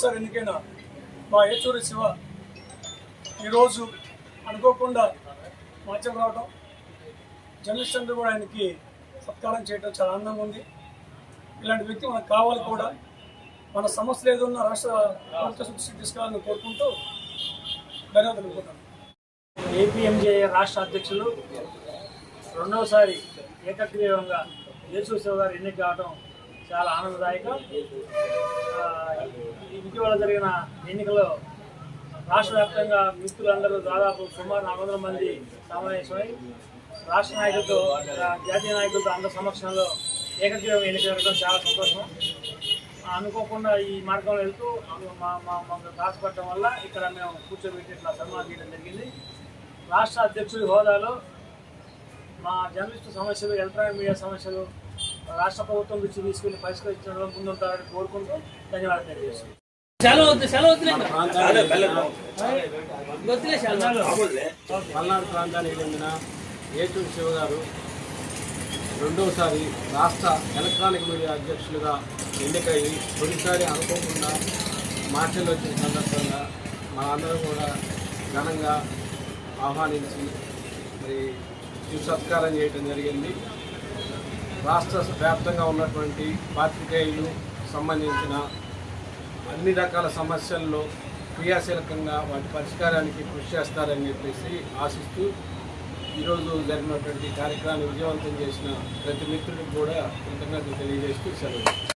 రెండోసారి ఎన్నికైన మా ఏచూరి శివ ఈరోజు అనుకోకుండా మార్చం రావడం, జర్నలిస్ట్ అందరూ కూడా ఆయనకి సత్కారం చేయడం చాలా ఆనందంగా ఉంది. ఇలాంటి వ్యక్తి మనకు కావాలి కూడా. మన సమస్యలు ఏదన్నా రాష్ట్ర ప్రభుత్వ దృష్టికి తీసుకురావాలని కోరుకుంటూ ధన్యవాదాలు తెలుపుకుంటాను. ఏపీఎంజే రాష్ట్ర అధ్యక్షులు రెండవసారి ఏకగ్రీవంగా ఏచూరి శివ గారు ఎన్నిక కావడం చాలా ఆనందదాయకం. ఇటీవల జరిగిన ఎన్నికల్లో రాష్ట్ర వ్యాప్తంగా మిత్రులందరూ దాదాపు సుమారు 400 మంది సమావేశమై రాష్ట్ర నాయకులతో, జాతీయ నాయకులతో అందరి సమక్షంలో ఏకగ్రీవం ఎన్నిక జరగడం చాలా సంతోషం. అనుకోకుండా ఈ మార్గంలో వెళ్తూ మాకు రాసిపడటం వల్ల ఇక్కడ మేము కూర్చోబెట్టి ఇట్లా సన్మానం చేయడం జరిగింది. రాష్ట్ర అధ్యక్షుడి హోదాలో మా జర్నలిస్టు సమస్యలు, ఎలక్ట్రానిక్ మీడియా సమస్యలు రాష్ట్ర ప్రభుత్వం నుంచి తీసుకుని పరిష్కరించడం ముందుంటారని కోరుకుంటూ ధన్యవాదాలు తెలియజేస్తాను. పల్నాడు ప్రాంతానికి చెందిన ఏచూరి శివ గారు రెండోసారి రాష్ట్ర ఎలక్ట్రానిక్ మీడియా అధ్యక్షులుగా ఎన్నికయ్యి తొలిసారి అనుకోకుండా మార్చిలో వచ్చిన సందర్భంగా మా అందరూ కూడా ఘనంగా ఆహ్వానించి మరి సత్కారం చేయడం జరిగింది. రాష్ట్ర వ్యాప్తంగా ఉన్నటువంటి పాత్రికేయులు సంబంధించిన అన్ని రకాల సమస్యల్లో క్రియాశీలకంగా వాటి పరిష్కారానికి కృషి చేస్తారని చెప్పేసి ఆశిస్తూ ఈరోజు జరిగినటువంటి కార్యక్రమాన్ని విజయవంతం చేసిన ప్రతి మిత్రుడికి కూడా కృతజ్ఞతలు తెలియజేస్తూ సెలవు.